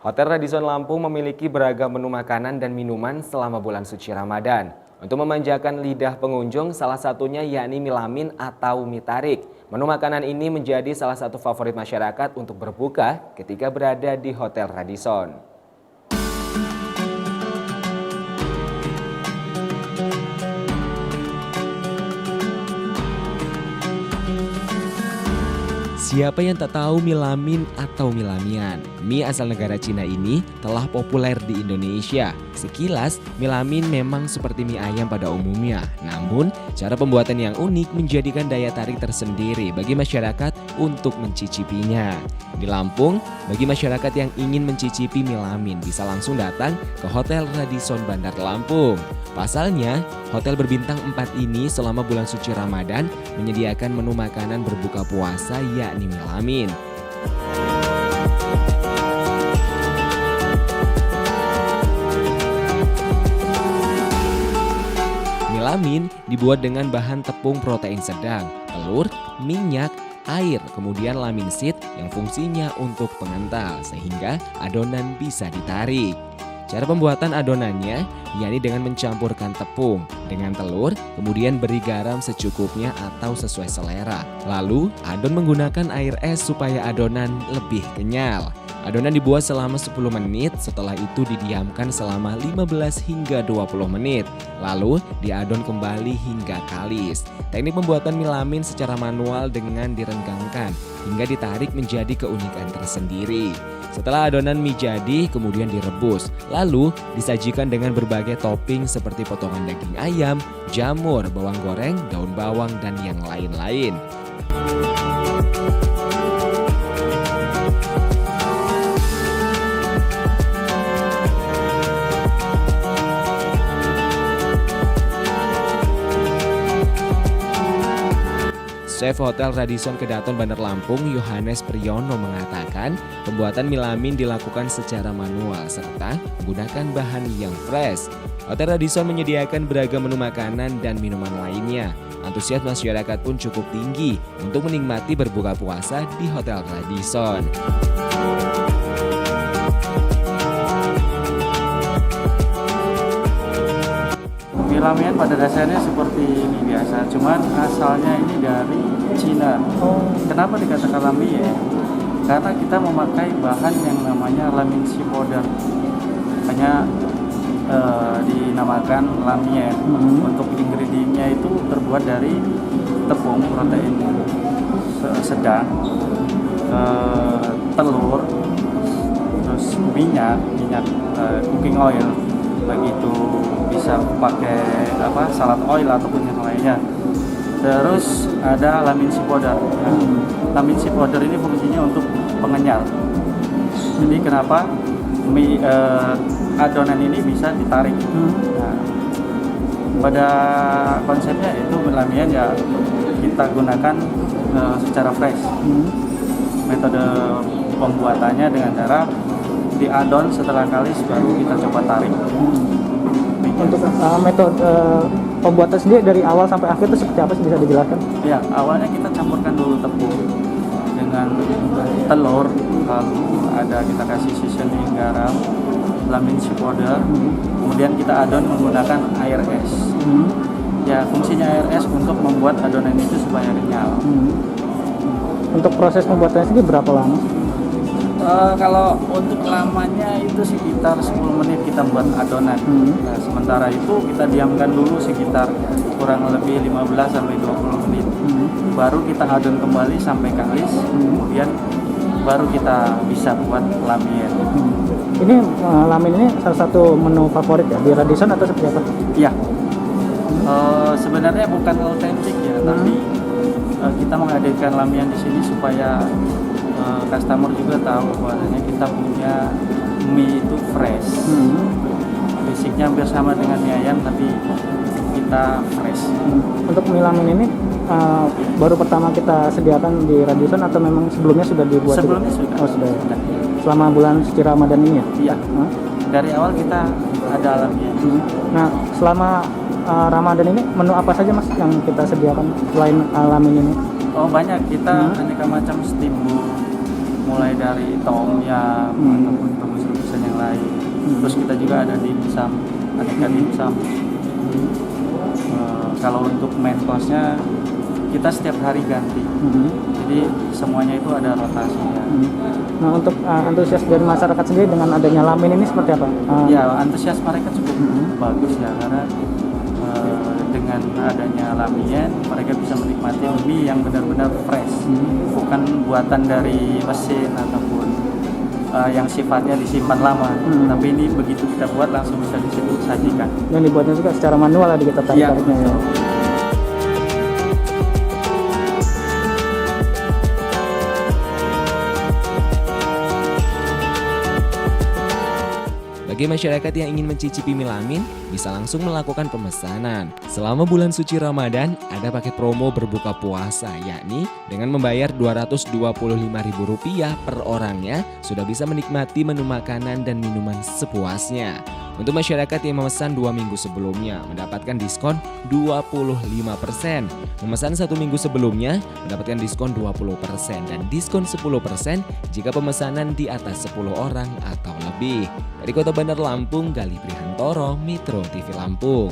Hotel Radisson Lampung memiliki beragam menu makanan dan minuman selama bulan suci Ramadan. Untuk memanjakan lidah pengunjung, salah satunya yakni mie lamin atau mie tarik. Menu makanan ini menjadi salah satu favorit masyarakat untuk berbuka ketika berada di Hotel Radisson. Siapa yang tak tahu mie lamin atau mie lamian? Mie asal negara Cina ini telah populer di Indonesia. Sekilas, mie lamin memang seperti mie ayam pada umumnya. Namun, cara pembuatan yang unik menjadikan daya tarik tersendiri bagi masyarakat untuk mencicipinya. Di Lampung, bagi masyarakat yang ingin mencicipi mie lamin bisa langsung datang ke Hotel Radisson Bandar Lampung. Pasalnya, hotel berbintang 4 ini selama bulan suci Ramadan menyediakan menu makanan berbuka puasa yakni mie lamin. Mie lamin dibuat dengan bahan tepung protein sedang, telur, minyak, air, kemudian lamin seed yang fungsinya untuk pengental sehingga adonan bisa ditarik. Cara pembuatan adonannya yakni dengan mencampurkan tepung dengan telur, kemudian beri garam secukupnya atau sesuai selera. Lalu adon menggunakan air es supaya adonan lebih kenyal. Adonan dibuat selama 10 menit, setelah itu didiamkan selama 15 hingga 20 menit. Lalu diadon kembali hingga kalis. Teknik pembuatan mie lamin secara manual dengan direnggangkan hingga ditarik menjadi keunikan tersendiri. Setelah adonan mie jadi, kemudian direbus. Lalu disajikan dengan berbagai topping seperti potongan daging ayam, jamur, bawang goreng, daun bawang, dan yang lain-lain. Chef Hotel Radisson Kedaton Bandar Lampung, Yohanes Priyono mengatakan pembuatan mie lamin dilakukan secara manual serta menggunakan bahan yang fresh. Hotel Radisson menyediakan beragam menu makanan dan minuman lainnya. Antusias masyarakat pun cukup tinggi untuk menikmati berbuka puasa di Hotel Radisson. Mie lamian pada dasarnya seperti mie biasa, cuman asalnya ini dari Cina. Kenapa dikatakan lamian? Karena kita memakai bahan yang namanya lamin si powder, hanya dinamakan lamian. Untuk ingredientnya itu terbuat dari tepung protein sedang, telur, terus minyak cooking oil, begitu bisa pakai salad oil ataupun yang lainnya. Terus ada lamin si powder. Lamin si powder ini fungsinya untuk pengenyal. Jadi kenapa mie adonan ini bisa ditarik. Nah, pada konsepnya itu lamian ya kita gunakan secara fresh. Metode pembuatannya dengan cara diadon setelah kalis baru kita coba tarik. Untuk metode pembuatan sendiri dari awal sampai akhir itu seperti apa sih, bisa dijelaskan? Ya, awalnya kita campurkan dulu tepung dengan telur, lalu kita kasih seasoning garam, lamin si powder, kemudian kita adon menggunakan air es. Ya, fungsinya air es untuk membuat adonan itu supaya kenyal. Untuk proses pembuatannya sendiri berapa lama? Kalau untuk lamanya itu sekitar 10 menit kita buat adonan. Nah, sementara itu kita diamkan dulu sekitar kurang lebih 15 sampai 20 menit. Baru kita adon kembali sampai kalis, kemudian baru kita bisa buat lamian. Ini lamin ini salah satu menu favorit ya di Radisson atau seperti apa? Iya. Sebenarnya bukan autentik ya, tapi kita menghadirkan lamian di sini supaya customer juga tahu bahwasanya kita punya mie itu fresh. Basicnya hampir sama dengan mie ayam tapi kita fresh. Untuk mie lamin ini baru pertama kita sediakan di Radisson atau memang sebelumnya sudah dibuat? Sebelumnya sudah. Oh, sudah. Selama bulan suci Ramadan ini ya? Iya. Dari awal kita ada lamian. Nah, selama Ramadan ini menu apa saja Mas yang kita sediakan selain lamin ini? Oh, banyak. Kita aneka macam steamboat, mulai dari tom yum ataupun tofu Terus kita juga ada dimsum, aneka dimsum. Kalau untuk main course-nya kita setiap hari ganti. Jadi semuanya itu ada rotasinya. Nah, untuk antusias dari masyarakat sendiri dengan adanya Lamin ini seperti apa? Ya, antusias mereka cukup bagus ya, karena dengan adanya Lamien mereka bisa menikmati mie yang benar-benar fresh, bukan buatan dari mesin ataupun yang sifatnya disimpan lama, tapi ini begitu kita buat langsung bisa disajikan. Yang dibuatnya juga secara manual tadi kita tarik-tariknya ya. Bagi masyarakat yang ingin mencicipi mie Lamin, bisa langsung melakukan pemesanan. Selama bulan suci Ramadan, ada paket promo berbuka puasa, yakni dengan membayar Rp225.000 per orangnya, sudah bisa menikmati menu makanan dan minuman sepuasnya. Untuk masyarakat yang memesan 2 minggu sebelumnya, mendapatkan diskon 25%. Memesan 1 minggu sebelumnya, mendapatkan diskon 20% dan diskon 10% jika pemesanan di atas 10 orang atau lebih. Dari Kota Bandar Lampung, Galih Prihantoro, Metro TV Lampung.